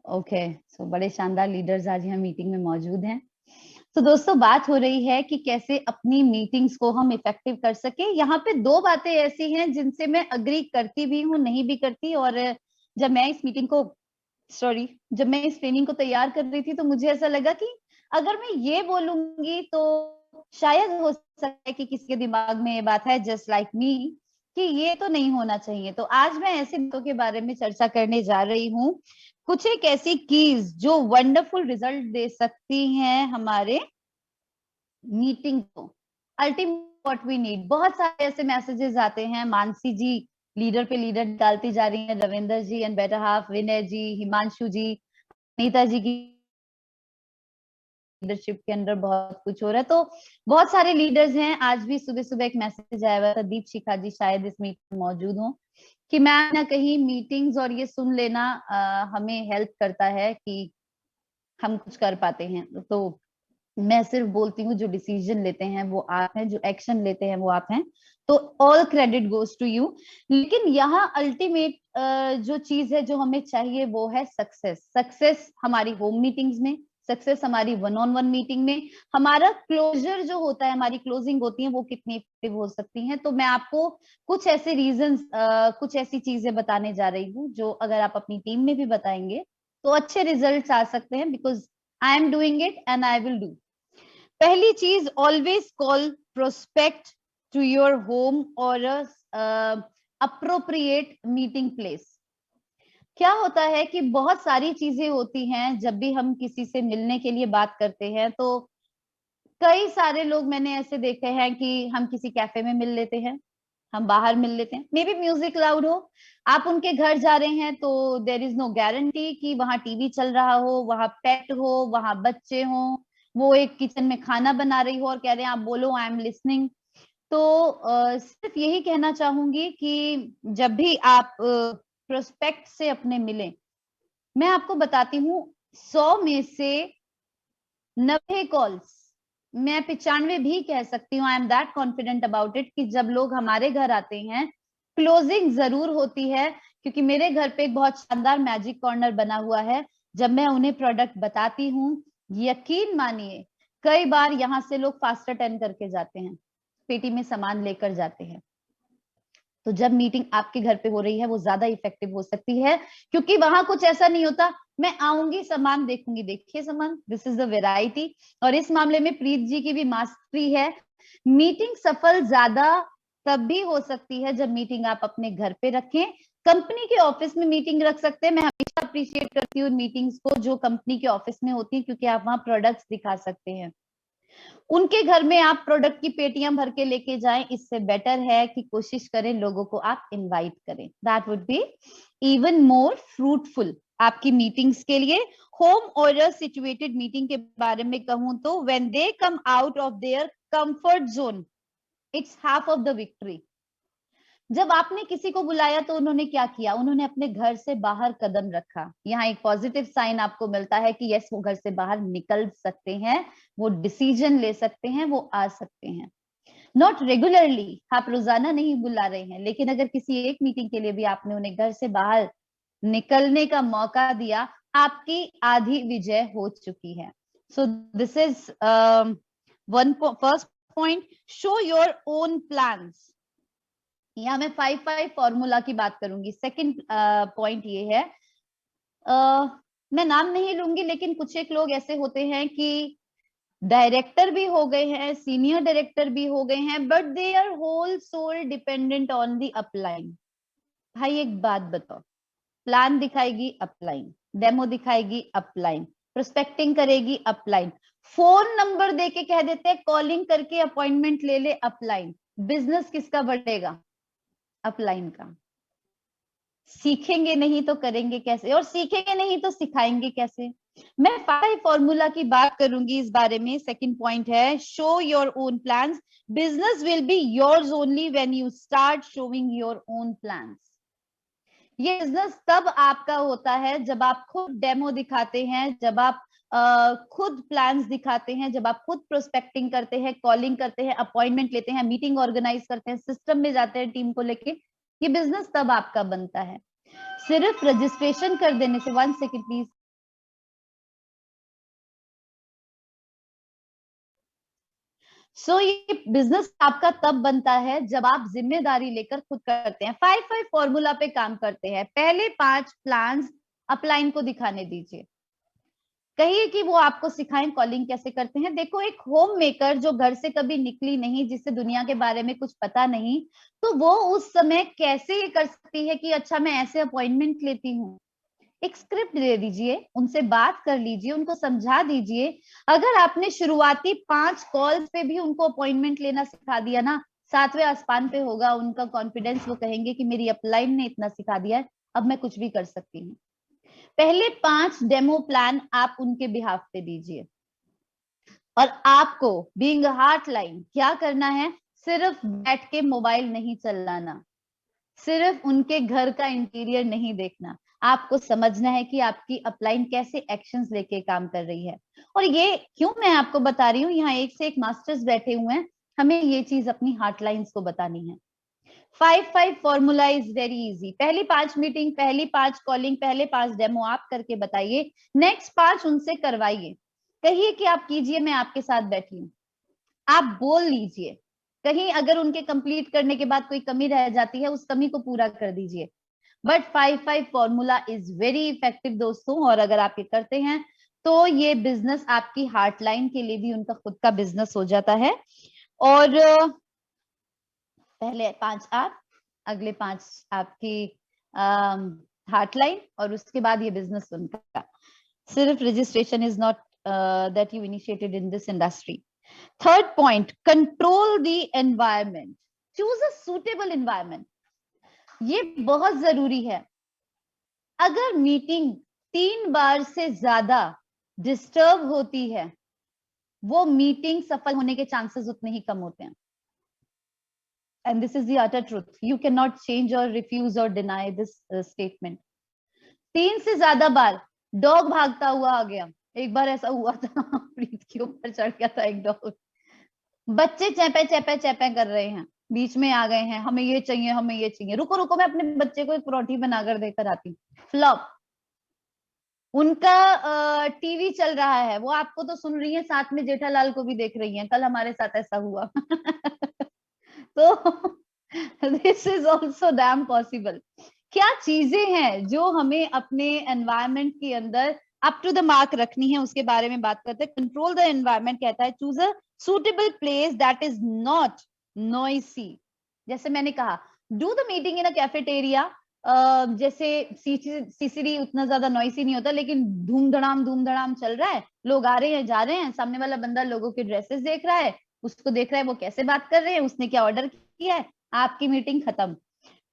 Okay, सो बड़े शानदार leaders आज यहाँ मीटिंग में मौजूद हैं। तो दोस्तों, बात हो रही है कि कैसे अपनी मीटिंग्स को हम इफेक्टिव कर सके। यहाँ पे दो बातें ऐसी हैं जिनसे मैं अग्री करती भी हूँ, नहीं भी करती। और जब मैं इस मीटिंग को जब मैं इस ट्रेनिंग को तैयार कर रही थी तो मुझे ऐसा लगा कि अगर मैं ये बोलूंगी तो शायद हो सकता है कि किसी के दिमाग में ये बात है जस्ट लाइक मी कि ये तो नहीं होना चाहिए। तो आज मैं ऐसे बातों के बारे में चर्चा करने जा रही हूँ, कुछ एक ऐसी कीज जो वंडरफुल रिजल्ट दे सकती हैं हमारे मीटिंग को। Ultimate what we need. बहुत सारे ऐसे मैसेजेस आते हैं, मानसी जी लीडर पे लीडर डालती जा रही हैं, Ravinder ji and better half, Vinay ji, Himanshu ji, Neeta ji की लीडरशिप के अंदर बहुत कुछ हो रहा है। तो बहुत सारे लीडर्स हैं। आज भी सुबह सुबह एक मैसेज आया हुआ था, दीप शिखा जी शायद इस मीटिंग में मौजूद हो, कि मैं ना कहीं मीटिंग्स और ये सुन लेना हमें हेल्प करता है कि हम कुछ कर पाते हैं। तो मैं सिर्फ बोलती हूँ, जो डिसीजन लेते हैं वो आप हैं, जो एक्शन लेते हैं वो आप हैं। तो all credit goes to you. लेकिन यहाँ अल्टीमेट जो चीज है जो हमें चाहिए वो है सक्सेस। सक्सेस हमारी होम मीटिंग्स में, सक्सेस हमारी वन ऑन वन मीटिंग में, हमारा क्लोजर जो होता है, हमारी क्लोजिंग होती है वो कितनी इफेक्टिव हो सकती है। तो मैं आपको कुछ ऐसे रीजंस, कुछ ऐसी चीजें बताने जा रही हूँ जो अगर आप अपनी टीम में भी बताएंगे तो अच्छे रिजल्ट्स आ सकते हैं, because I am doing it and I will do. पहली चीज, always call prospect to your home और अप्रोप्रिएट मीटिंग प्लेस। क्या होता है कि बहुत सारी चीजें होती हैं जब भी हम किसी से मिलने के लिए बात करते हैं। तो कई सारे लोग मैंने ऐसे देखे हैं कि हम किसी कैफे में मिल लेते हैं, हम बाहर मिल लेते हैं, मे बी म्यूजिक लाउड हो, आप उनके घर जा रहे हैं तो देर इज नो गारंटी कि वहां टीवी चल रहा हो, वहां पेट हो, वहां बच्चे हो, वो एक किचन में खाना बना रही हो और कह रहे हैं आप बोलो आई एम लिसनिंग। तो सिर्फ यही कहना चाहूंगी कि जब भी आप प्रोस्पेक्ट से अपने मिले, मैं आपको बताती हूँ 100 में से 90 कॉल्स, मैं 95 भी कह सकती हूँ, I am that confident about it, कि जब लोग हमारे घर आते हैं क्लोजिंग जरूर होती है। क्योंकि मेरे घर पे एक बहुत शानदार मैजिक कॉर्नर बना हुआ है। जब मैं उन्हें प्रोडक्ट बताती हूँ, यकीन मानिए कई बार यहाँ से लोग फास्टर टर्न करके जाते हैं, पेटी में सामान लेकर जाते हैं। तो जब मीटिंग आपके घर पे हो रही है वो ज्यादा इफेक्टिव हो सकती है, क्योंकि वहां कुछ ऐसा नहीं होता मैं आऊंगी सामान देखूंगी, देखिए सामान, दिस इज द वेराइटी। और इस मामले में प्रीत जी की भी मास्टरी है। मीटिंग सफल ज्यादा तब भी हो सकती है जब मीटिंग आप अपने घर पे रखें। कंपनी के ऑफिस में मीटिंग रख सकते हैं। मैं हमेशा अप्रिशिएट करती हूँ मीटिंग्स को जो कंपनी के ऑफिस में होती है, क्योंकि आप वहां प्रोडक्ट्स दिखा सकते हैं। उनके घर में आप प्रोडक्ट की पेटियां भर के लेके जाएं, इससे बेटर है कि कोशिश करें लोगों को आप इनवाइट करें। That would be even more fruitful आपकी मीटिंग्स के लिए। होम और सिचुएटेड मीटिंग के बारे में कहूं तो when they come out of their comfort zone, it's half of the victory. जब आपने किसी को बुलाया तो उन्होंने क्या किया, उन्होंने अपने घर से बाहर कदम रखा। यहाँ एक पॉजिटिव साइन आपको मिलता है कि यस, वो घर से बाहर निकल सकते हैं, वो डिसीजन ले सकते हैं, वो आ सकते हैं। नॉट रेगुलरली, आप रोजाना नहीं बुला रहे हैं, लेकिन अगर किसी एक मीटिंग के लिए भी आपने उन्हें घर से बाहर निकलने का मौका दिया, आपकी आधी विजय हो चुकी है। So this is one first point, show your own plans. यहाँ मैं 5-5 फॉर्मूला की बात करूंगी। सेकंड पॉइंट ये है, मैं नाम नहीं लूंगी, लेकिन कुछ एक लोग ऐसे होते हैं कि डायरेक्टर भी हो गए हैं, सीनियर डायरेक्टर भी हो गए हैं, but they are whole sole dependent on the upline. भाई एक बात बताओ, प्लान दिखाएगी अपलाइन, डेमो दिखाएगी अपलाइन, प्रोस्पेक्टिंग करेगी अपलाइन, फोन नंबर देके कह देते हैं कॉलिंग करके अपॉइंटमेंट ले ले अपलाइन। बिजनेस किसका बढ़ेगा? अपलाइन का। सीखेंगे नहीं तो करेंगे कैसे, और सीखेंगे नहीं तो सिखाएंगे कैसे? मैं 5 फॉर्मूला की बात करूंगी इस बारे में। सेकंड पॉइंट है, show your own plans. Business will be yours only when you start showing your own plans. ये बिजनेस तब आपका होता है जब आप खुद डेमो दिखाते हैं, जब आप खुद प्लान्स दिखाते हैं, जब आप खुद प्रोस्पेक्टिंग करते हैं, कॉलिंग करते हैं, अपॉइंटमेंट लेते हैं, मीटिंग ऑर्गेनाइज करते हैं, सिस्टम में जाते हैं टीम को लेके। ये बिजनेस तब आपका बनता है। सिर्फ रजिस्ट्रेशन कर देने से, 1 सेकेंड प्लीज, सो ये बिजनेस आपका तब बनता है जब आप जिम्मेदारी लेकर खुद करते हैं। 5-5 फॉर्मूला पे काम करते हैं। पहले 5 प्लान्स अपलाइन को दिखाने दीजिए, कहिए कि वो आपको सिखाएं कॉलिंग कैसे करते हैं। देखो, एक होम मेकर जो घर से कभी निकली नहीं, जिससे दुनिया के बारे में कुछ पता नहीं, तो वो उस समय कैसे ये कर सकती है कि अच्छा मैं ऐसे अपॉइंटमेंट लेती हूँ। एक स्क्रिप्ट दे दीजिए, उनसे बात कर लीजिए, उनको समझा दीजिए। अगर आपने शुरुआती 5 कॉल्स पे भी उनको अपॉइंटमेंट लेना सिखा दिया ना, 7वें आसमान पे होगा उनका कॉन्फिडेंस। वो कहेंगे कि मेरी अपलाइन ने इतना सिखा दिया है, अब मैं कुछ भी कर सकती हूँ। पहले 5 डेमो प्लान आप उनके बिहाफ पे दीजिए। और आपको बीइंग हार्ट लाइन क्या करना है, सिर्फ बैठ के मोबाइल नहीं चलाना, सिर्फ उनके घर का इंटीरियर नहीं देखना, आपको समझना है कि आपकी अपलाइन कैसे एक्शंस लेके काम कर रही है। और ये क्यों मैं आपको बता रही हूँ, यहाँ एक से एक मास्टर्स बैठे हुए हैं, हमें ये चीज अपनी हार्टलाइंस को बतानी है। 5-5 फॉर्मूला इज वेरी इजी। पहली 5 मीटिंग, पहली 5 कॉलिंग, पहले 5 डेमो आप करके बताइए, नेक्स्ट 5 उनसे करवाइए। कहिए कि आप कीजिए, मैं आपके साथ बैठी हूँ। आप बोल लीजिए, कहीं अगर उनके कंप्लीट करने के बाद कोई कमी रह जाती है, उस कमी को पूरा कर दीजिए। But 5-5 formula is very effective दोस्तों, और अगर आप ये करते हैं तो ये बिजनेस आपकी हार्टलाइन के लिए भी उनका खुद का बिजनेस हो जाता है। और पहले 5 आप, अगले 5 आपकी हार्टलाइन, और उसके बाद ये बिजनेस उनका। सिर्फ registration is not that you initiated in this industry. Third point, control the environment, choose a suitable environment. ये बहुत जरूरी है। अगर मीटिंग 3 बार से ज्यादा डिस्टर्ब होती है, वो मीटिंग सफल होने के चांसेस उतने ही कम होते हैं। And this is the utter truth. You cannot change or refuse or deny this statement. 3 से ज्यादा बार डॉग भागता हुआ आ गया। एक बार ऐसा हुआ था, प्रीत के ऊपर चढ़ गया था एक डॉग। बच्चे चैपे चैपे चैपे कर रहे हैं, बीच में आ गए हैं, हमें ये चाहिए, हमें ये चाहिए, रुको रुको मैं अपने बच्चे को एक परोठी बनाकर देकर आती हूँ। फ्लॉप। उनका टीवी चल रहा है, वो आपको तो सुन रही है, साथ में जेठालाल को भी देख रही है। कल हमारे साथ ऐसा हुआ। तो this is also dam possible. क्या चीजें हैं जो हमें अपने एनवायरमेंट के अंदर अप टू द मार्क रखनी है, उसके बारे में बात करते हैं। कंट्रोल द एनवायरमेंट कहता है choose a suitable place that is not noisy. जैसे मैंने कहा, do the meeting in a cafeteria. जैसे सीसीडी उतना ज्यादा नॉइसी नहीं होता, लेकिन धूम धड़ाम चल रहा है, लोग आ रहे हैं जा रहे हैं, सामने वाला बंदा लोगों के ड्रेसेस देख रहा है, उसको देख रहा है वो कैसे बात कर रहे हैं, उसने क्या ऑर्डर किया है, आपकी मीटिंग खत्म।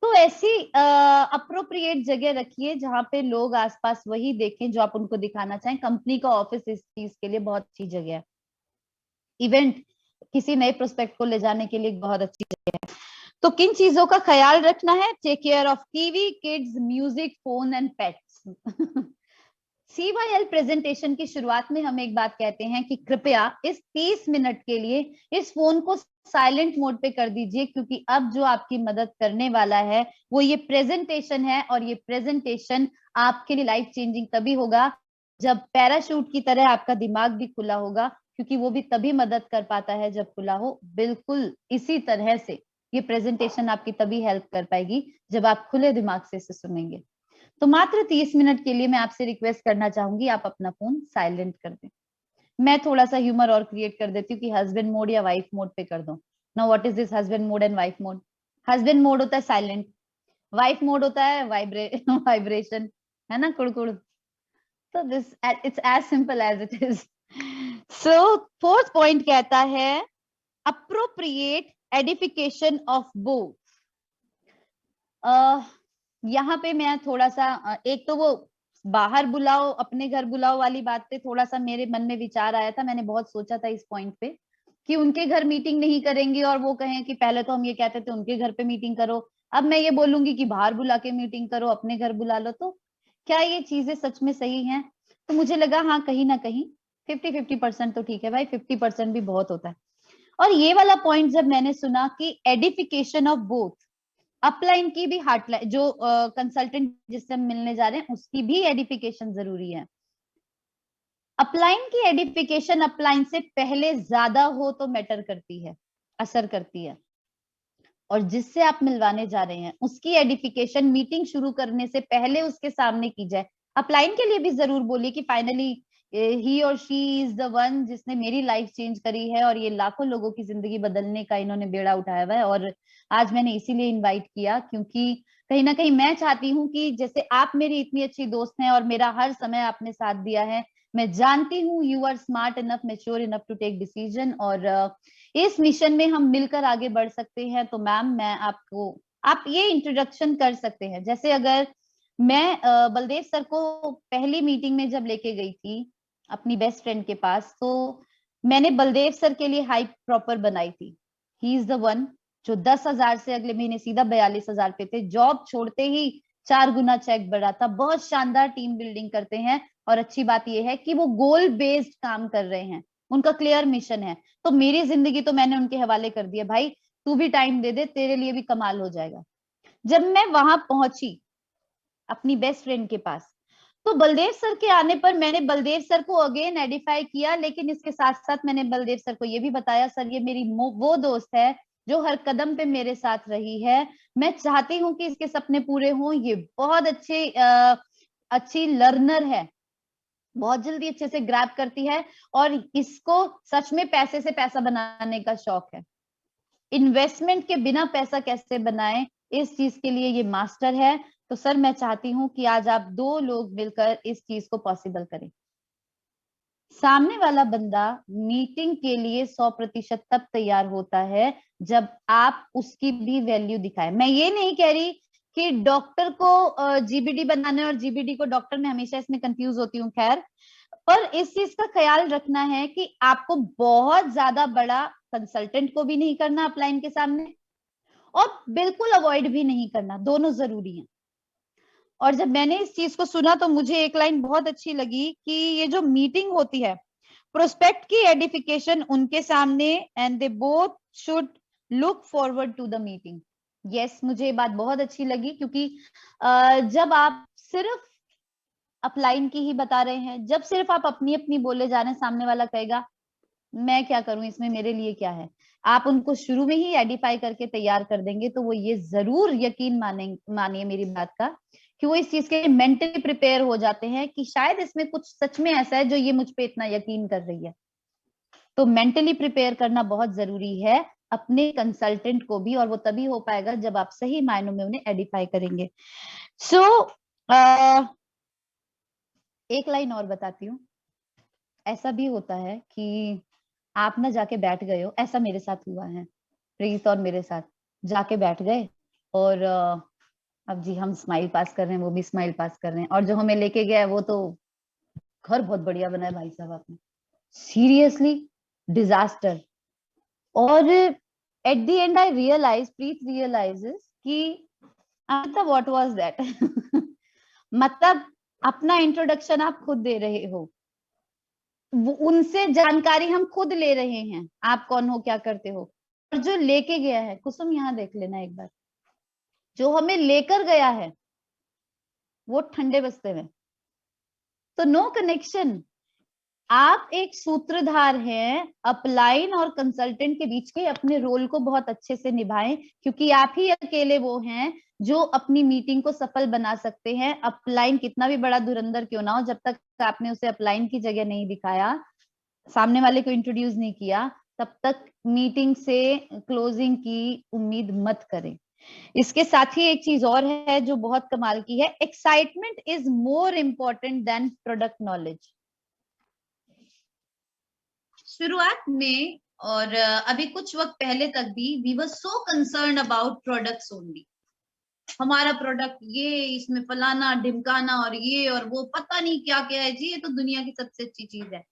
तो ऐसी अप्रोप्रिएट जगह रखिए जहां पे लोग आसपास वही देखें जो आप उनको दिखाना चाहें। कंपनी का ऑफिस इस चीज के लिए बहुत अच्छी जगह है। इवेंट, किसी नए प्रोस्पेक्ट को ले जाने के लिए बहुत अच्छी जगह है। तो किन चीजों का ख्याल रखना है? Take care of TV, kids, music, phone and pets. CYL presentation की शुरुआत में हम एक बात कहते हैं कि कृपया इस 30 मिनट के लिए इस फोन को साइलेंट मोड पे कर दीजिए, क्योंकि अब जो आपकी मदद करने वाला है वो ये प्रेजेंटेशन है, और ये प्रेजेंटेशन आपके लिए लाइफ चेंजिंग तभी होगा जब पैराशूट की तरह आपका दिमाग भी खुला होगा, क्योंकि वो भी तभी मदद कर पाता है जब खुला हो। बिल्कुल इसी तरह से ये प्रेजेंटेशन आपकी तभी हेल्प कर पाएगी जब आप खुले दिमाग से इसे सुनेंगे। तो मात्र 30 मिनट के लिए मैं आपसे रिक्वेस्ट करना चाहूंगी, आप अपना फोन साइलेंट कर दें। मैं थोड़ा सा ह्यूमर और क्रिएट कर देती हूँ कि हस्बैंड मोड या वाइफ मोड पे कर दो। Now what is this husband mode and wife mode? Husband mode होता है साइलेंट, वाइफ मोड होता है वाइब्रेशन, है ना, कुड़कुड़। तो this it's as simple as it is. So fourth point कहता है अप्रोप्रिएट एडिफिकेशन ऑफ बोथ। यहाँ पे मैं थोड़ा सा एक तो वो बाहर बुलाओ अपने घर बुलाओ वाली बात पे थोड़ा सा मेरे मन में विचार आया था। मैंने बहुत सोचा था इस पॉइंट पे कि उनके घर मीटिंग नहीं करेंगे, और वो कहें कि पहले तो हम ये कहते थे उनके घर पे मीटिंग करो, अब मैं ये बोलूंगी कि बाहर बुला के मीटिंग करो, अपने घर बुला लो। तो क्या ये चीजें सच में सही हैं? तो मुझे लगा हाँ, कहीं ना कहीं 50-50% तो ठीक है भाई, 50% भी बहुत होता है। और ये वाला पॉइंट जब मैंने सुना कि एडिफिकेशन ऑफ बोथ, अपलाइन की भी हार्टलाइन, जो कंसल्टेंट जिससे हम मिलने जा रहे हैं उसकी भी एडिफिकेशन जरूरी है, अपलाइन की एडिफिकेशन अपलाइन से पहले ज्यादा हो तो मैटर करती है, असर करती है। और जिससे आप मिलवाने जा रहे हैं उसकी एडिफिकेशन मीटिंग शुरू करने से पहले उसके सामने की जाए। अपलाइन के लिए भी जरूर बोलिए कि फाइनली ही और शी इज द वन जिसने मेरी लाइफ चेंज करी है और ये लाखों लोगों की जिंदगी बदलने का इन्होंने बेड़ा उठाया हुआ है। और आज मैंने इसीलिए इनवाइट किया क्योंकि कहीं ना कहीं मैं चाहती हूँ कि जैसे आप मेरी इतनी अच्छी दोस्त हैं और मेरा हर समय आपने साथ दिया है, मैं जानती हूँ you are smart enough, mature enough to take decision, और इस मिशन में हम मिलकर आगे बढ़ सकते हैं। तो मैम मैं आपको, आप ये इंट्रोडक्शन कर सकते हैं। जैसे अगर मैं बलदेव सर को पहली मीटिंग में जब लेके गई थी अपनी बेस्ट फ्रेंड के पास, तो मैंने बलदेव सर के लिए हाइप प्रॉपर बनाई थी। ही इज द वन जो 10,000 से अगले महीने सीधा 42,000 पे थे, जॉब छोड़ते ही 4 गुना चेक बढ़ा था। बहुत शानदार टीम बिल्डिंग करते हैं और अच्छी बात यह है कि वो गोल बेस्ड काम कर रहे हैं, उनका क्लियर मिशन है। तो मेरी जिंदगी तो मैंने उनके हवाले कर दिया, भाई तू भी टाइम दे दे, तेरे लिए भी कमाल हो जाएगा। जब मैं वहां पहुंची अपनी बेस्ट फ्रेंड के पास, तो बलदेव सर के आने पर मैंने बलदेव सर को अगेन एडिफाई किया, लेकिन इसके साथ साथ मैंने बलदेव सर को ये भी बताया, सर ये मेरी वो दोस्त है जो हर कदम पे मेरे साथ रही है, मैं चाहती हूँ कि इसके सपने पूरे हों, ये बहुत अच्छी लर्नर है, बहुत जल्दी अच्छे से ग्रैब करती है और इसको सच में पैसे से पैसा बनाने का शौक है। इन्वेस्टमेंट के बिना पैसा कैसे बनाएं, इस चीज के लिए ये मास्टर है। तो सर मैं चाहती हूँ कि आज आप 2 लोग मिलकर इस चीज को पॉसिबल करें। सामने वाला बंदा मीटिंग के लिए 100% तब तैयार होता है जब आप उसकी भी वैल्यू दिखाएं। मैं ये नहीं कह रही कि डॉक्टर को जीबीडी बनाने और जीबीडी को डॉक्टर में, हमेशा इसमें कंफ्यूज होती हूँ, खैर। पर इस चीज का ख्याल रखना है कि आपको बहुत ज्यादा बड़ा कंसल्टेंट को भी नहीं करना अपलाइन के सामने और बिल्कुल अवॉइड भी नहीं करना, दोनों जरूरी हैं। और जब मैंने इस चीज को सुना तो मुझे एक लाइन बहुत अच्छी लगी कि ये जो मीटिंग होती है, प्रोस्पेक्ट की एडिफिकेशन उनके सामने, and they both should look forward to the meeting. Yes, मुझे ये बात बहुत अच्छी लगी क्योंकि जब आप सिर्फ अपलाइन की ही बता रहे हैं, जब सिर्फ आप अपनी अपनी बोले जा रहे हैं, सामने वाला कहेगा मैं क्या करूं इसमें, मेरे लिए क्या है। आप उनको शुरू में ही एडिफाई करके तैयार कर देंगे तो वो ये जरूर यकीन मानिए मेरी बात का कि वो इस चीज के मेंटली प्रिपेयर हो जाते हैं कि शायद इसमें कुछ सच में ऐसा है जो ये मुझ पे इतना यकीन कर रही है। तो मेंटली प्रिपेयर करना बहुत जरूरी है अपने कंसल्टेंट को भी, और वो तभी हो पाएगा जब आप सही मायनों में उन्हें एडिफाई करेंगे। सो एक लाइन और बताती हूँ। ऐसा भी होता है कि आप ना जाके बैठ गए हो, ऐसा मेरे साथ हुआ है, प्रीत और मेरे साथ जाके बैठ गए और अब जी हम स्माइल पास कर रहे हैं, वो भी स्माइल पास कर रहे हैं, और जो हमें लेके गया है वो तो घर बहुत बढ़िया बना है भाई साहब आपने, सीरियसली डिजास्टर। और at the end I realize, Preet realizes कि अमिता व्हाट वाज दैट मतलब अपना इंट्रोडक्शन आप खुद दे रहे हो, उनसे जानकारी हम खुद ले रहे हैं, आप कौन हो, क्या करते हो। और जो लेके गया है, कुसुम यहाँ देख लेना एक बार, जो हमें लेकर गया है वो ठंडे बस्ते में, तो नो कनेक्शन। आप एक सूत्रधार हैं अपलाइन और कंसल्टेंट के बीच के, अपने रोल को बहुत अच्छे से निभाएं क्योंकि आप ही अकेले वो हैं जो अपनी मीटिंग को सफल बना सकते हैं। अपलाइन कितना भी बड़ा धुरंधर क्यों ना हो, जब तक आपने उसे अपलाइन की जगह नहीं दिखाया, सामने वाले को इंट्रोड्यूस नहीं किया, तब तक मीटिंग से क्लोजिंग की उम्मीद मत करें। इसके साथ ही एक चीज और है जो बहुत कमाल की है, excitement is more important than product knowledge. शुरुआत में और अभी कुछ वक्त पहले तक भी we were so concern about products only. हमारा प्रोडक्ट ये, इसमें फलाना ढिमकाना और ये और वो पता नहीं क्या क्या है जी, ये तो दुनिया की सबसे अच्छी चीज है।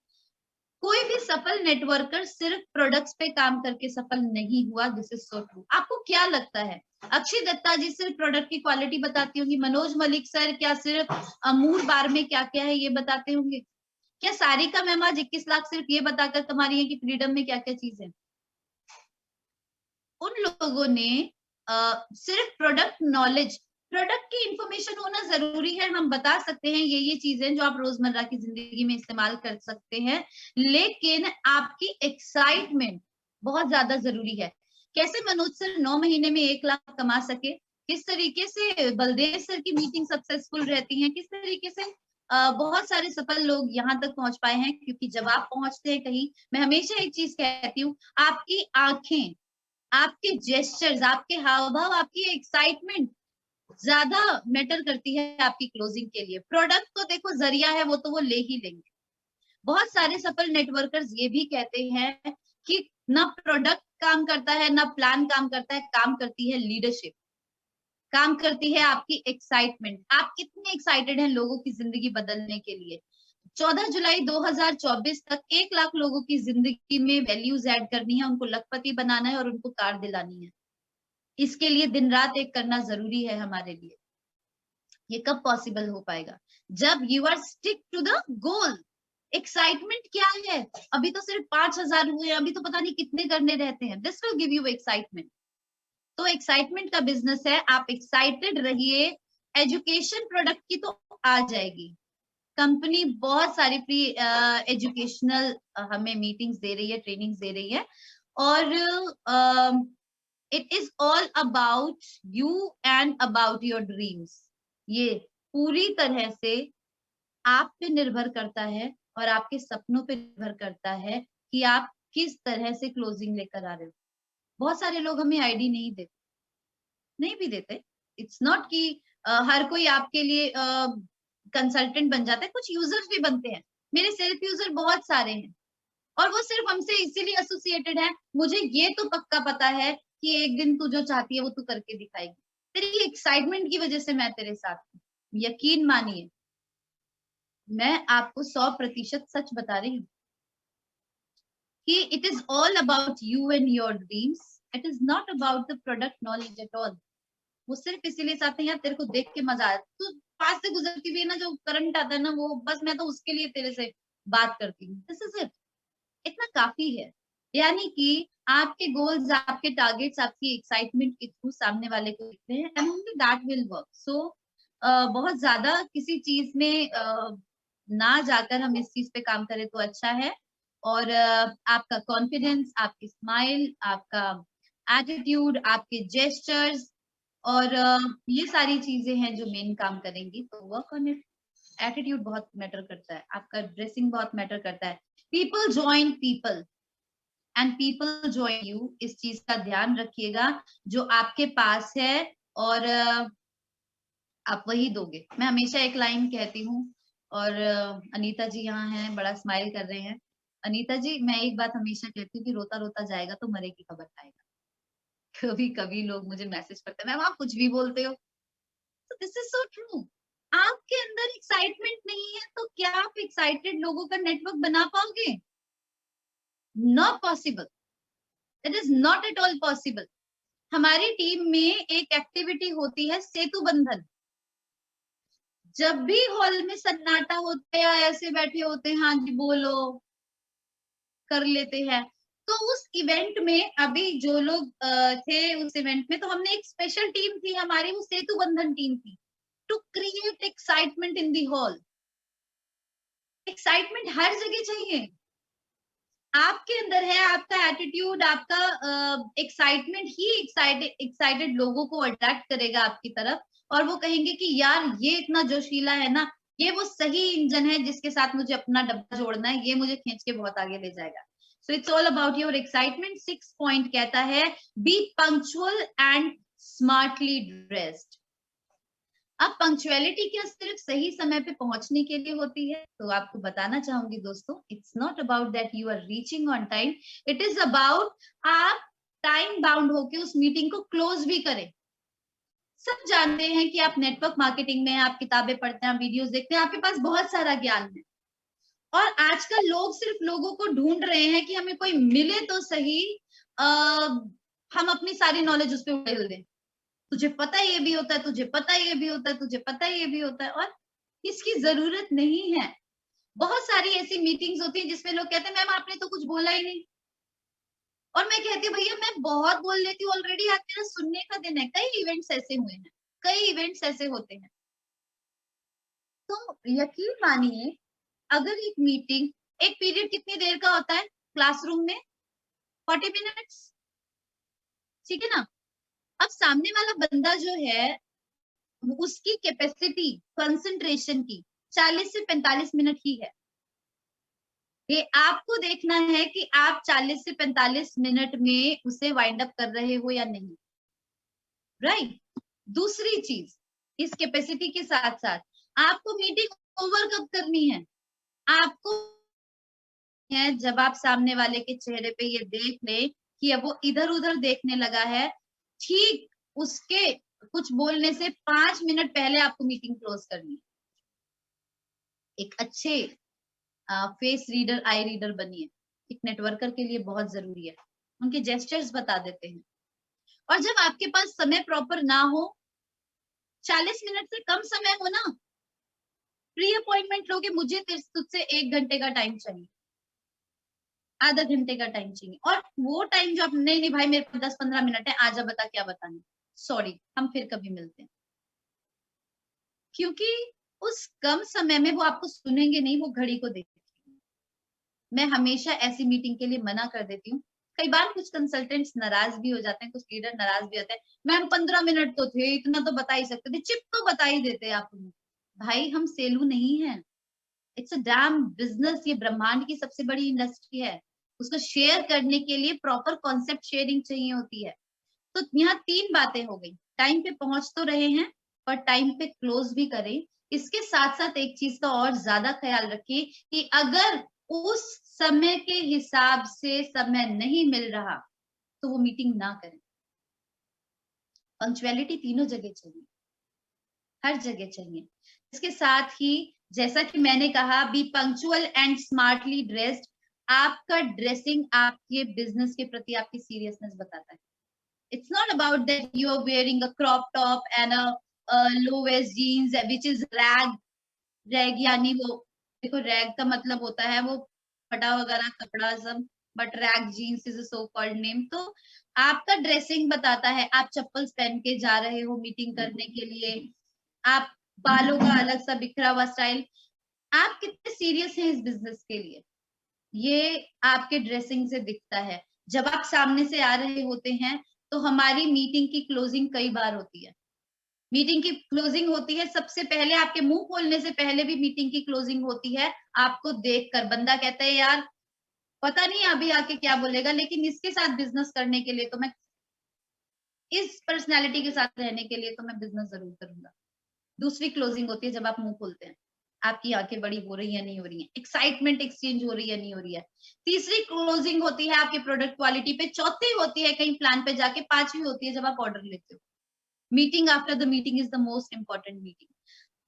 कोई भी सफल नेटवर्कर सिर्फ प्रोडक्ट्स पे काम करके सफल नहीं हुआ, दिस इज सो ट्रू। आपको क्या लगता है अक्षय दत्ता जी सिर्फ प्रोडक्ट की क्वालिटी बताती होंगी? मनोज मलिक सर क्या सिर्फ अमूल बार में क्या क्या है ये बताते होंगे? क्या सारिका मैम आज 21 लाख सिर्फ ये बताकर कमा रही है कि फ्रीडम में क्या क्या चीज है? उन लोगों ने सिर्फ प्रोडक्ट नॉलेज, प्रोडक्ट की इंफॉर्मेशन होना जरूरी है, हम बता सकते हैं ये चीजें जो आप रोजमर्रा की जिंदगी में इस्तेमाल कर सकते हैं, लेकिन आपकी एक्साइटमेंट बहुत ज्यादा जरूरी है। कैसे मनोज सर 9 महीने में 1 लाख कमा सके, किस तरीके से बलदेव सर की मीटिंग सक्सेसफुल रहती है, किस तरीके से बहुत सारे सफल लोग यहाँ तक पहुंच पाए हैं, क्योंकि जब आप पहुंचते हैं कहीं, मैं हमेशा एक चीज कहती हूँ, आपकी आंखें, आपके जेस्चर्स, आपके हाव भाव, आपकी एक्साइटमेंट ज्यादा मैटर करती है आपकी क्लोजिंग के लिए। प्रोडक्ट तो देखो जरिया है, वो तो वो ले ही लेंगे। बहुत सारे सफल नेटवर्कर्स ये भी कहते हैं कि ना प्रोडक्ट काम करता है, ना प्लान काम करता है, काम करती है लीडरशिप, काम करती है आपकी एक्साइटमेंट। आप कितने एक्साइटेड हैं लोगों की जिंदगी बदलने के लिए। 14 जुलाई 2024 तक 1 लाख लोगों की जिंदगी में वैल्यूज ऐड करनी है, उनको लखपति बनाना है और उनको कार दिलानी है। इसके लिए दिन रात एक करना जरूरी है हमारे लिए। ये कब पॉसिबल हो पाएगा? जब you are stick to the goal. Excitement क्या है? अभी तो सिर्फ 5,000 हुए, अभी तो पता नहीं कितने करने रहते हैं। This will give you excitement. तो एक्साइटमेंट का बिजनेस है, आप एक्साइटेड रहिए। एजुकेशन प्रोडक्ट की तो आ जाएगी, कंपनी बहुत सारी फ्री एजुकेशनल हमें मीटिंग्स दे रही है, ट्रेनिंग्स दे रही है, और it is all about you and about your dreams. ये पूरी तरह से आप पे निर्भर करता है और आपके सपनों पे निर्भर करता है कि आप किस तरह से क्लोजिंग लेकर आ रहे हो। बहुत सारे लोग हमें आईडी नहीं देते, नहीं भी देते। इट्स नॉट कि हर कोई आपके लिए कंसल्टेंट बन जाता है, कुछ यूजर्स भी बनते हैं। मेरे सेल्फ यूजर बहुत सारे हैं और वो सिर्फ हमसे इसीलिए एसोसिएटेड है, मुझे ये तो पक्का पता है कि एक दिन तू जो चाहती है वो तू करके दिखाएगी। तेरी एक्साइटमेंट की वजह से मैं तेरे साथ हूँ। यकीन मानिए, मैं आपको 100% सच बता रही हूँ कि it is all about you and your dreams. It is not about the product knowledge at all. वो सिर्फ इसीलिए चाहते हैं यार तेरे को देख के मजा आए, तू पास से गुजरती भी है ना, जो करंट आता है ना, वो बस मैं तो उसके लिए तेरे से बात करती हूँ। दिस इज इट, इतना काफी है। यानी कि आपके गोल्स, आपके टारगेट्स, आपकी एक्साइटमेंट के थ्रू सामने वाले को दिखते हैं, and only that will work. So बहुत ज्यादा किसी चीज में ना जाकर हम इस चीज पे काम करें तो अच्छा है। और आपका कॉन्फिडेंस, आपकी स्माइल, आपका एटीट्यूड, आपके जेस्चर्स, और ये सारी चीजें हैं जो मेन काम करेंगी। तो वर्क ऑन इट। एटीट्यूड बहुत मैटर करता है, आपका ड्रेसिंग बहुत मैटर करता है। People join people and people join you. इस चीज का ध्यान रखिएगा, जो आपके पास है और आप वही दोगे। मैं हमेशा एक लाइन कहती हूँ, और अनीता जी यहाँ हैं, बड़ा स्माइल कर रहे हैं। अनीता जी, मैं एक बात हमेशा कहती हूँ कि रोता रोता जाएगा तो मरे की खबर आएगा। कभी कभी लोग मुझे मैसेज करते हैं, मैम आप कुछ भी बोलते हो। तो दिस इज सो ट्रू। आपके अंदर एक्साइटमेंट नहीं है तो क्या आप एक्साइटेड लोगों का नेटवर्क बना पाओगे? Not possible, it is not at all possible. हमारी टीम में एक एक्टिविटी होती है सेतु बंधन। जब भी हॉल में सन्नाटा होता है या ऐसे बैठे होते हैं, हाँ जी बोलो, कर लेते हैं, तो उस इवेंट में अभी जो लोग थे उस इवेंट में, तो हमने एक स्पेशल टीम थी हमारी, वो सेतु बंधन टीम थी, to create excitement in the hall. Excitement हर जगह चाहिए। आपके अंदर है, आपका एटीट्यूड, आपका एक्साइटमेंट ही एक्साइटेड लोगों को अट्रैक्ट करेगा आपकी तरफ, और वो कहेंगे कि यार ये इतना जोशीला है ना, ये वो सही इंजन है जिसके साथ मुझे अपना डब्बा जोड़ना है, ये मुझे खींच के बहुत आगे ले जाएगा। So it's all about your excitement. 6 point कहता है, B punctual and smartly dressed. अब पंक्चुअलिटी क्या सिर्फ सही समय पे पहुंचने के लिए होती है? तो आपको बताना चाहूंगी दोस्तों, it's not about that you are reaching on time, it is about आप टाइम बाउंड होके उस मीटिंग को क्लोज भी करें। सब जानते हैं कि आप नेटवर्क मार्केटिंग में, आप किताबें पढ़ते हैं, आप वीडियोस देखते हैं, आपके पास बहुत सारा ज्ञान है, और आजकल लोग सिर्फ लोगों को ढूंढ रहे हैं कि हमें कोई मिले तो सही, आ, हम अपनी सारी नॉलेज उस पर उड़ेल दें। तुझे पता ये भी होता है, तुझे पता ये भी होता है, तुझे पता ये भी होता है, और इसकी जरूरत नहीं है। बहुत सारी ऐसी मीटिंग्स होती है जिसमें लोग कहते हैं मैम आपने तो कुछ बोला ही नहीं, और मैं कहती हूँ भैया मैं बहुत बोल लेती हूँ ऑलरेडी, आज मेरा सुनने का दिन है। कई इवेंट्स ऐसे हुए हैं, कई इवेंट्स ऐसे होते हैं। तो यकीन मानिए, अगर एक मीटिंग, एक पीरियड कितनी देर का होता है क्लासरूम में? 40 मिनट्स, ठीक है ना? अब सामने वाला बंदा जो है, उसकी कैपेसिटी कंसंट्रेशन की 40 से 45 मिनट ही है। ये आपको देखना है कि आप 40 से 45 मिनट में उसे वाइंड अप कर रहे हो या नहीं, राइट? दूसरी चीज, इस कैपेसिटी के साथ साथ आपको मीटिंग ओवर कब करनी है? आपको है जब आप सामने वाले के चेहरे पे ये देख ले कि अब वो इधर उधर देखने लगा है, ठीक उसके कुछ बोलने से 5 मिनट पहले आपको मीटिंग क्लोज करनी है। एक अच्छे फेस रीडर, आई रीडर बनिए। एक नेटवर्कर के लिए बहुत जरूरी है, उनके जेस्चर्स बता देते हैं। और जब आपके पास समय प्रॉपर ना हो, 40 मिनट से कम समय हो ना, प्री अपॉइंटमेंट लोगे, मुझे तुझसे 1 घंटे का टाइम चाहिए, आधा घंटे का टाइम चाहिए, और वो टाइम जो आप, नहीं नहीं भाई मेरे पास 10-15 मिनट है, आजा बता क्या बताना, सॉरी हम फिर कभी मिलते हैं। क्योंकि उस कम समय में वो आपको सुनेंगे नहीं, वो घड़ी को देखेंगे। मैं हमेशा ऐसी मीटिंग के लिए मना कर देती हूँ। कई बार कुछ कंसल्टेंट्स नाराज भी हो जाते हैं, कुछ लीडर नाराज भी होते हैं, मैम 15 मिनट तो थे, इतना तो बता ही सकते थे, चिप तो बता ही देते आप। भाई हम सेलू नहीं है, इट्स अ डैम बिजनेस, ये ब्रह्मांड की सबसे बड़ी इंडस्ट्री है। उसको शेयर करने के लिए प्रॉपर कॉन्सेप्ट शेयरिंग चाहिए होती है। तो यहाँ 3 बातें हो गई, टाइम पे पहुंच तो रहे हैं पर टाइम पे क्लोज भी करें। इसके साथ साथ एक चीज का और ज्यादा ख्याल रखिए कि अगर उस समय के हिसाब से समय नहीं मिल रहा तो वो मीटिंग ना करें। पंक्चुअलिटी तीनों जगह चाहिए, हर जगह चाहिए। इसके साथ ही जैसा कि मैंने कहा, B punctual and smartly dressed. आपका ड्रेसिंग आपके बिजनेस के प्रति आपकी सीरियसनेस बताता है। It's not about that you are wearing a crop top and a low waist jeans which is rag. Rag यानी वो, देखो रैग का मतलब होता है वो फटा वगैरह कपड़ा सब, but rag jeans is so called name. तो आपका ड्रेसिंग बताता है, आप चप्पल पहन के जा रहे हो मीटिंग करने के लिए, आप बालों का अलग सा बिखरा हुआ स्टाइल, आप कितने सीरियस हैं इस बिजनेस के लिए, ये आपके ड्रेसिंग से दिखता है। जब आप सामने से आ रहे होते हैं तो हमारी मीटिंग की क्लोजिंग कई बार होती है। मीटिंग की क्लोजिंग होती है सबसे पहले, आपके मुंह खोलने से पहले भी मीटिंग की क्लोजिंग होती है। आपको देखकर बंदा कहता है यार पता नहीं अभी आके क्या बोलेगा, लेकिन इसके साथ बिजनेस करने के लिए तो मैं, इस पर्सनैलिटी के साथ रहने के लिए तो मैं बिजनेस जरूर करूंगा। दूसरी क्लोजिंग होती है जब आप मुंह खोलते हैं, आपकी आंखें बड़ी हो रही है नहीं हो रही है, एक्साइटमेंट एक्सचेंज हो रही है नहीं हो रही है। तीसरी क्लोजिंग होती है आपके प्रोडक्ट क्वालिटी पे। चौथी होती है कहीं प्लान पे जाके। पांचवी होती है जब आप ऑर्डर लेते हो। Meeting after the meeting is the most important meeting.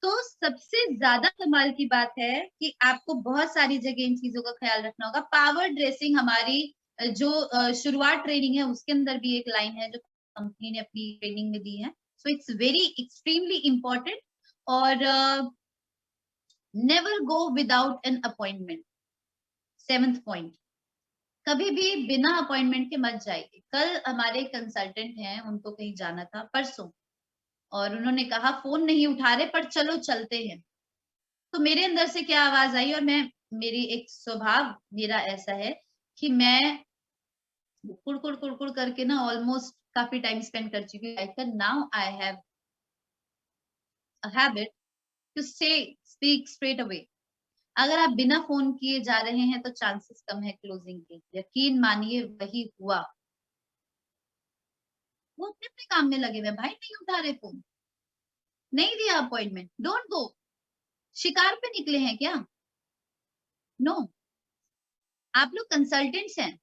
तो सबसे ज्यादा कमाल की बात है कि आपको बहुत सारी जगह इन चीजों का ख्याल रखना होगा। पावर ड्रेसिंग हमारी जो शुरुआत ट्रेनिंग है उसके अंदर भी एक लाइन है जो कंपनी ने अपनी ट्रेनिंग में दी है। So it's very extremely important. और never go without an appointment. 7th point, कभी भी बिना अपॉइंटमेंट के मत जाइए। कल हमारे कंसल्टेंट हैं, उनको कहीं जाना था परसों, और उन्होंने कहा फोन नहीं उठा रहे पर चलो चलते हैं। तो मेरे अंदर से क्या आवाज आई, और मैं, मेरी एक स्वभाव मेरा ऐसा है कि मैं कुड़कुड़ कुड़कुड़ करके ना ऑलमोस्ट काफी टाइम स्पेंड कर चुकी हूँ। Like now I have a habit to say speak straight away. अगर आप बिना फोन किए जा रहे हैं तो चांसेस कम है क्लोजिंग के। यकीन मानिए वही हुआ। वो अपने अपने काम में लगे हुए भाई, नहीं उठा रहे फोन, नहीं दिया अपॉइंटमेंट, डोंट गो। शिकार पे निकले हैं क्या? No no. आप लोग कंसल्टेंट्स हैं,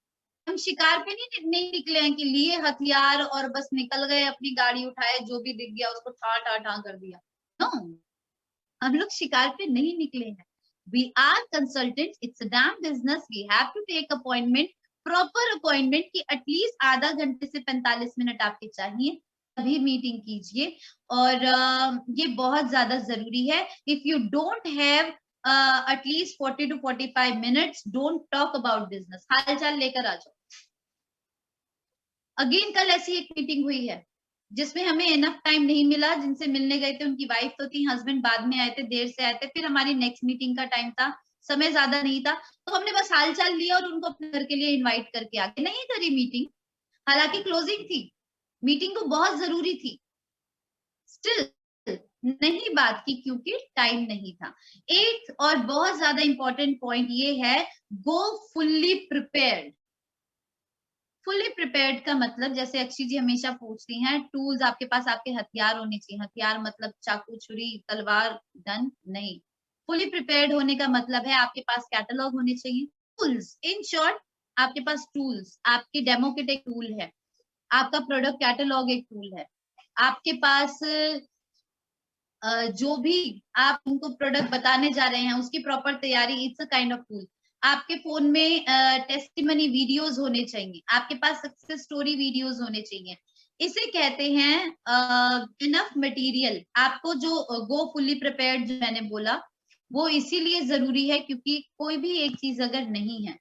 हम शिकार पे नहीं निकले हैं कि लिए हथियार और बस निकल गए, अपनी गाड़ी उठाए, जो भी दिख गया उसको ठा ठा ठा कर दिया। No no. हम लोग शिकार पे नहीं निकले हैं। We are consultants, it's a damn business, we have to take appointment, proper appointment की एटलीस्ट आधा घंटे से 45 मिनट आपके चाहिए, तभी मीटिंग कीजिए। और ये बहुत ज्यादा जरूरी है। If you don't have at least 40 to 45 minutes, don't talk about business. हालचाल लेकर आ जाओ। अगेन कल ऐसी एक मीटिंग हुई है, जिसमें हमें इनफ टाइम नहीं मिला। जिनसे मिलने गए थे उनकी वाइफ तो थी, हस्बैंड बाद में आए थे, देर से आए थे, फिर हमारी नेक्स्ट मीटिंग का टाइम था, समय ज्यादा नहीं था, तो हमने बस हाल चाल लिया और उनको अपने घर के लिए इन्वाइट करके आके नहीं करी मीटिंग। हालांकि क्लोजिंग थी, मीटिंग तो बहुत जरूरी थी, स्टिल नहीं बात की क्योंकि टाइम नहीं था। एक और बहुत ज्यादा इंपॉर्टेंट पॉइंट ये है, गो फुल्ली प्रिपेयर्ड। फुल्ली प्रिपेयर्ड का मतलब, जैसे अक्षी जी हमेशा पूछती हैं, टूल्स आपके पास, आपके हथियार होने चाहिए। हथियार मतलब चाकू, छुरी, तलवार, गन नहीं। फुल्ली प्रिपेयर्ड होने का मतलब है आपके पास कैटलॉग होने चाहिए, टूल्स, इन शॉर्ट आपके पास टूल्स, आपकी डेमो किट एक टूल है, आपका प्रोडक्ट कैटलॉग एक टूल है, आपके पास जो भी आप उनको प्रोडक्ट बताने जा रहे हैं उसकी प्रॉपर तैयारी, it's a kind of tool. आपके फोन में टेस्टिमनी वीडियोस होने चाहिए, आपके पास सक्सेस स्टोरी वीडियोस होने चाहिए। इसे कहते हैं इनफ मटेरियल। आपको जो गो फुल्ली प्रिपेयर्ड जो मैंने बोला, वो इसीलिए जरूरी है क्योंकि कोई भी एक चीज अगर नहीं है,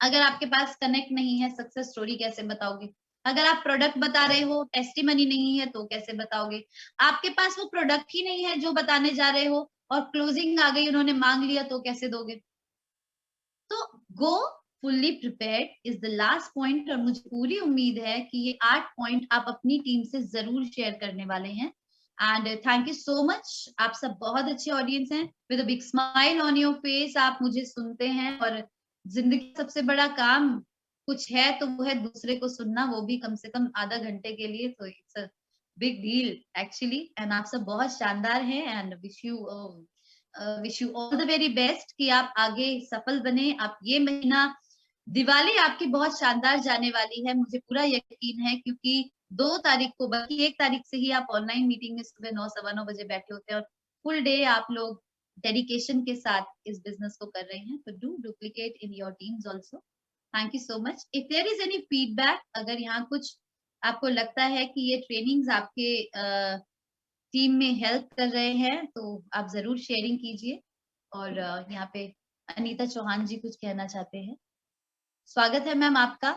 अगर आपके पास कनेक्ट नहीं है, सक्सेस स्टोरी कैसे बताओगे? अगर आप प्रोडक्ट बता रहे हो, टेस्टिमनी नहीं है, तो कैसे बताओगे? आपके पास वो प्रोडक्ट ही नहीं है जो बताने जा रहे हो, और क्लोजिंग आ गई, उन्होंने मांग लिया, तो कैसे दोगे? तो go fully prepared is the last point, और मुझे पूरी उम्मीद है कि ये 8 पॉइंट आप अपनी टीम से जरूर शेयर करने वाले हैं। And thank you so much. आप सब बहुत अच्छे ऑडियंस हैं, with a big smile on your face आप मुझे सुनते हैं, और जिंदगी का सबसे बड़ा काम कुछ है तो वो है दूसरे को सुनना, वो भी कम से कम आधा घंटे के लिए, तो it's a big deal actually. And आप सब बहुत शानदार हैं, and wish you all the very best कि आप आगे सफल बने। आप ये महीना, दिवाली आपकी बहुत शानदार जाने वाली है, मुझे पूरा यकीन है, क्योंकि 2 तारीख को, बल्कि 1 तारीख से ही आप ऑनलाइन मीटिंग में सुबह 9 सवा 9 बजे बैठे होते हैं, और फुल डे आप लोग डेडिकेशन के साथ इस बिजनेस को कर रहे हैं। तो do duplicate in your teams also. Thank you so much. If there is any feedback, अगर यहाँ कुछ आपको लगता है कि ये ट्रेनिंग्स आपके टीम में हेल्प कर रहे हैं, तो आप जरूर शेयरिंग कीजिए। और यहाँ पे अनीता चौहान जी कुछ कहना चाहते हैं। स्वागत है मैम आपका।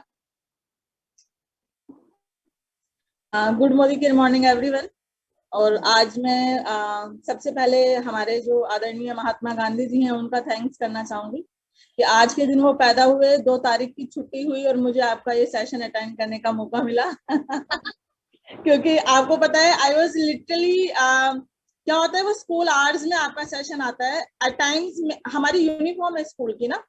Good morning everyone. और आज मैं सबसे पहले हमारे जो आदरणीय महात्मा गांधी जी हैं उनका थैंक्स करना चाहूंगी कि आज के दिन वो पैदा हुए, 2 तारीख की छुट्टी हुई और मुझे आपका ये सेशन अटेंड करने का मौका मिला। क्योंकि आपको पता है आई वॉज लिटरली क्या होता है, वो स्कूल आवर्स में आपका सेशन आता है, एट टाइम्स हमारी यूनिफॉर्म है स्कूल की ना,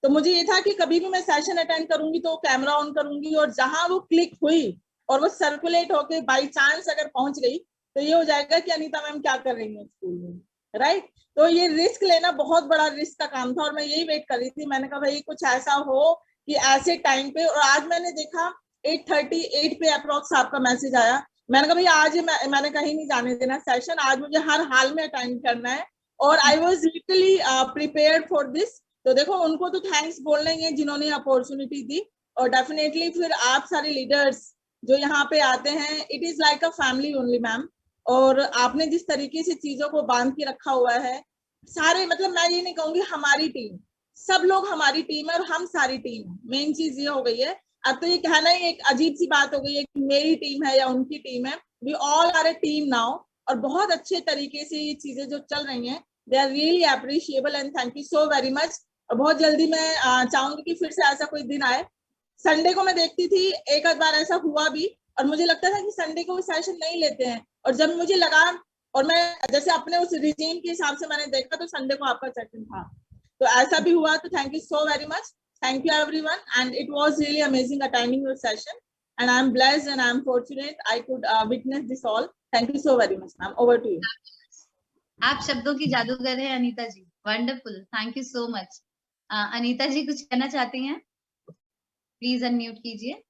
तो मुझे ये था कि कभी भी मैं सेशन अटेंड करूंगी तो कैमरा ऑन करूंगी, और जहां वो क्लिक हुई और वो सर्कुलेट होके बाई चांस अगर पहुंच गई तो ये हो जाएगा कि अनीता मैम क्या कर रही है स्कूल में, राइट। तो ये रिस्क लेना बहुत बड़ा रिस्क का काम था, और मैं यही वेट कर रही थी। मैंने कहा भाई कुछ ऐसा हो कि ऐसे टाइम पे, और आज मैंने देखा 8:38 पे अप्रोक्स आपका मैसेज आया। मैंने कहा भैया आज मैंने कहीं नहीं जाने देना सेशन, आज मुझे हर हाल में अटेंड करना है, और I was literally prepared for this. तो देखो उनको तो थैंक्स बोलना ही है जिन्होंने अपॉर्चुनिटी दी, और डेफिनेटली फिर आप सारे लीडर्स जो यहाँ पे आते हैं, it is like a family only ma'am. और आपने जिस तरीके से चीजों को बांध के रखा हुआ है, सारे, मतलब मैं ये नहीं कहूंगी हमारी टीम, सब लोग हमारी टीम है और हम सारी टीम, मेन चीज ये हो गई है। अब तो ये कहना ही एक अजीब सी बात हो गई है कि मेरी टीम है या उनकी टीम है, we all are a team now. और बहुत अच्छे तरीके से ये चीजें जो चल रही हैं, they are really appreciable, and thank you so very much. और बहुत जल्दी मैं चाहूंगी कि फिर से ऐसा कोई दिन आए। संडे को मैं देखती थी, एक आध बार ऐसा हुआ भी, और मुझे लगता था कि संडे को सेशन नहीं लेते हैं, और जब मुझे लगा, और मैं जैसे अपने उस रिजीम के हिसाब से मैंने देखा तो संडे को आपका सेशन था, तो ऐसा भी हुआ। तो thank you so very much, thank you everyone, and it was really amazing attending your session, and I'm blessed and I'm fortunate I could witness this all. Thank you so very much ma'am, over to you. आप शब्दों की जादूगर है Anita ji, wonderful, thank you so much. Anita ji कुछ कहना चाहती हैं? Please unmute कीजिए।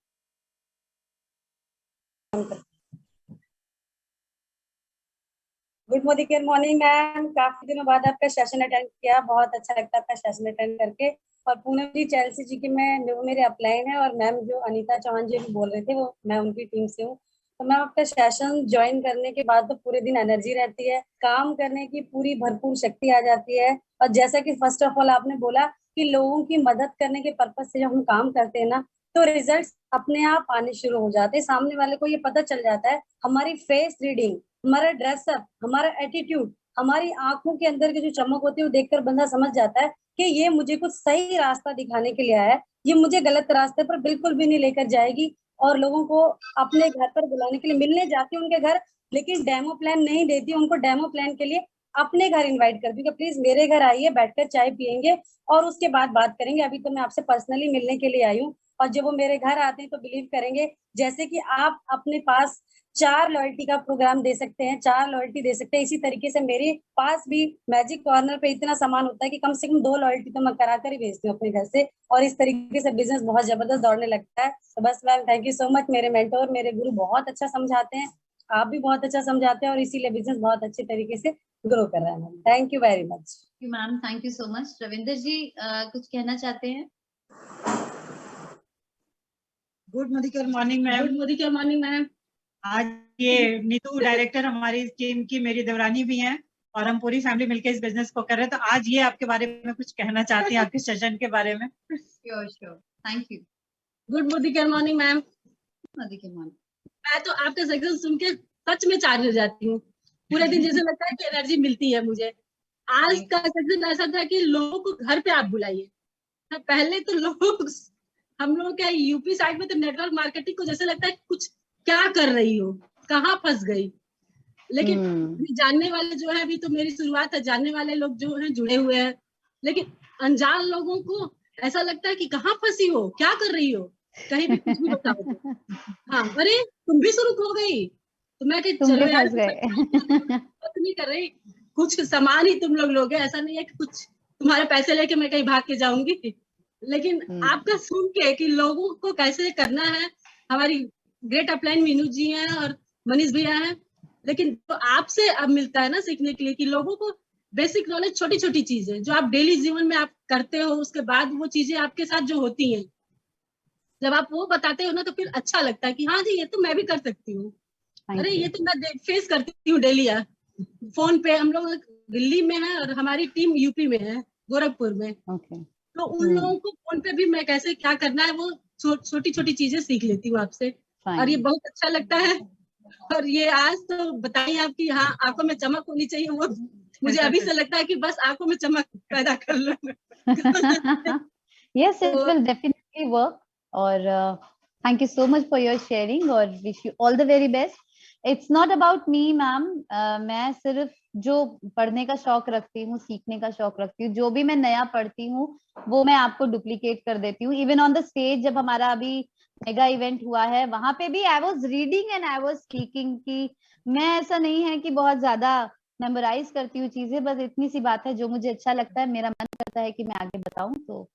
गुड मॉर्निंग मैम, काफी दिनों बाद आपका सेशन अटेंड किया, बहुत अच्छा लगता है आपका सेशन अटेंड करके। और पूनम जी, चेल्सी जी की मैं, जो मेरे अपलाइन है, और मैम जो अनीता चौहान जी भी बोल रहे थे, वो मैं उनकी टीम से हूँ। तो मैम आपका सेशन ज्वाइन करने के बाद तो पूरे दिन एनर्जी रहती है, काम करने की पूरी भरपूर शक्ति आ जाती है। और जैसा कि फर्स्ट ऑफ ऑल आपने बोला कि लोगों की मदद करने के पर्पज से जब हम काम करते हैं ना, तो तो रिजल्ट्स अपने आप आने शुरू हो जाते हैं। सामने वाले को ये पता चल जाता है, हमारी फेस रीडिंग, हमारा ड्रेसअप, हमारा एटीट्यूड, हमारी आंखों के अंदर की जो चमक होती है वो देखकर बंदा समझ जाता है कि ये मुझे कुछ सही रास्ता दिखाने के लिए आया है, ये मुझे गलत रास्ते पर बिल्कुल भी नहीं लेकर जाएगी। और लोगों को अपने घर पर बुलाने के लिए मिलने जाती हूँ उनके घर, लेकिन डेमो प्लान नहीं देती, उनको डेमो प्लान के लिए अपने घर इनवाइट करती हूँ कि प्लीज मेरे घर आइए, बैठकर चाय पियेंगे और उसके बाद बात करेंगे। अभी तो मैं आपसे पर्सनली मिलने के लिए आई हूँ। और जब वो मेरे घर आते हैं तो बिलीव करेंगे, जैसे कि आप अपने पास 4 लॉयल्टी का प्रोग्राम दे सकते हैं, 4 लॉयल्टी दे सकते हैं, इसी तरीके से मेरे पास भी मैजिक कॉर्नर पे इतना सामान होता है कि कम से कम 2 लॉयल्टी तो मैं करा कर ही भेजती हूँ अपने घर से, और इस तरीके से बिजनेस बहुत जबरदस्त दौड़ने लगता है। तो बस ma'am thank you so much, मेरे मेंटोर, मेरे गुरु बहुत अच्छा समझाते हैं, आप भी बहुत अच्छा समझाते हैं और इसीलिए बिजनेस बहुत अच्छे तरीके से ग्रो कर रहा है ma'am. Thank you very much ma'am, thank you so much. Ravinder ji कुछ कहना चाहते हैं? Good morning ma'am. Good morning ma'am. आज ये नीतू डायरेक्टर हमारी टीम की मेरी देवरानी भी हैं और हम पूरी फैमिली मिलकर इस बिजनेस को कर रहे हैं, तो आज ये आपके बारे में कुछ कहना चाहती हैं, आपके सेशन के बारे में। Sure sure, thank you. Good morning ma'am. मैं तो आपका सक्सेस सुन के सच में चार्ज हो जाती हूँ, पूरे दिन जैसे लगता है कि एनर्जी मिलती है मुझे। आज का सक्सेस ऐसा था कि लोगों को घर पे आप बुलाइए। पहले तो हम लोग क्या यूपी साइड में तो नेटवर्क मार्केटिंग को जैसे लगता है कुछ क्या कर रही हो, कहाँ फंस गई। लेकिन जानने वाले जो है, अभी तो मेरी शुरुआत है, जानने वाले लोग जो हैं जुड़े हुए हैं, लेकिन अनजान लोगों को ऐसा लगता है कि कहाँ फंसी हो, क्या कर रही हो, कहीं भी कुछ भी बताओ। हाँ, अरे तुम भी शुरू हो गई, तो मैं चलो यार नहीं कर रही, कुछ सामान ही तुम लोग लोगे, ऐसा नहीं है कि कुछ तुम्हारे पैसे लेके मैं कहीं भाग के जाऊंगी। लेकिन आपका सुन के कि लोगों को कैसे करना है, हमारी ग्रेट अपलाइन मीनू जी हैं और मनीष भैया हैं, लेकिन तो आपसे अब मिलता है ना सीखने के लिए कि लोगों को बेसिक नॉलेज, छोटी छोटी चीजें जो आप डेली जीवन में आप करते हो, उसके बाद वो चीजें आपके साथ जो होती हैं, जब आप वो बताते हो ना तो फिर अच्छा लगता है कि हाँ जी ये तो मैं भी कर सकती हूँ। अरे ये तो मैं फेस करती हूँ डेली यार। फोन पे हम लोग दिल्ली में है और हमारी टीम यूपी में है, गोरखपुर में। तो उन लोगों को फोन पे भी मैं कैसे क्या करना है वो छोटी छोटी चीजें सीख लेती हूँ आपसे, और ये बहुत अच्छा लगता है। और ये आज तो बताइए आपकी हाँ आंखों में चमक होनी चाहिए, वो मुझे अभी से लगता है कि बस आंखों में चमक पैदा कर लो। Yes, it will definitely work. और thank you so much for your sharing और wish you all the very best. It's not about me, ma'am. मैं सिर्फ जो पढ़ने का शौक रखती हूँ, सीखने का शौक रखती हूँ, जो भी मैं नया पढ़ती हूँ वो मैं आपको डुप्लीकेट कर देती हूँ। इवन ऑन द स्टेज जब हमारा अभी मेगा इवेंट हुआ है, वहां पे भी I was reading and I was speaking. की मैं ऐसा नहीं है कि बहुत ज्यादा मेमोराइज करती हूँ चीजें, बस इतनी सी बात है जो मुझे अच्छा लगता है, मेरा मन करता है कि मैं आगे बताऊं। तो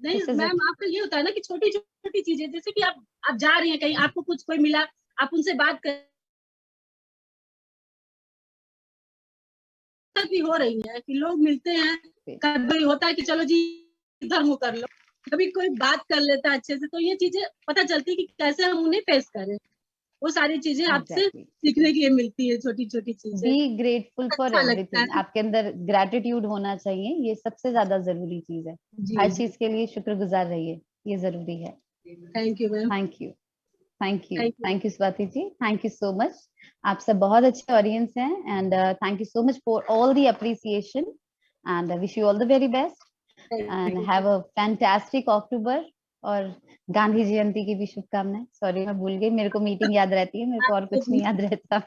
नहीं मैम, आपका ये होता है ना कि छोटी छोटी चीजें, जैसे कि आप जा रही हैं कहीं, आपको कुछ कोई मिला, आप उनसे बात कर भी हो रही है कि लोग मिलते हैं, कभी होता है कि चलो जी इधर मुंह कर लो, कभी कोई बात कर लेता है अच्छे से, तो ये चीजें पता चलती है कि कैसे हम उन्हें फेस करें। वो सारी चीजें आपसे सीखने के लिए मिलती है, छोटी छोटी चीजें। Be grateful for everything. आपके अंदर ग्रेटिट्यूड होना चाहिए, ये सबसे ज्यादा जरूरी चीज है। हर चीज के लिए शुक्रगुजार रहिए, ये जरूरी है। Thank you ma'am. Thank you, thank you, thank you Swati ji, thank you so much. आप सब बहुत अच्छे ऑडियंस हैं and thank you so much for all the appreciation and wish you all the very best and have a fantastic October और गांधी जयंती की भी शुभकामनाएं। Sorry मैं भूल गई, मेरे को मीटिंग याद रहती है, मेरे को और कुछ नहीं याद रहता।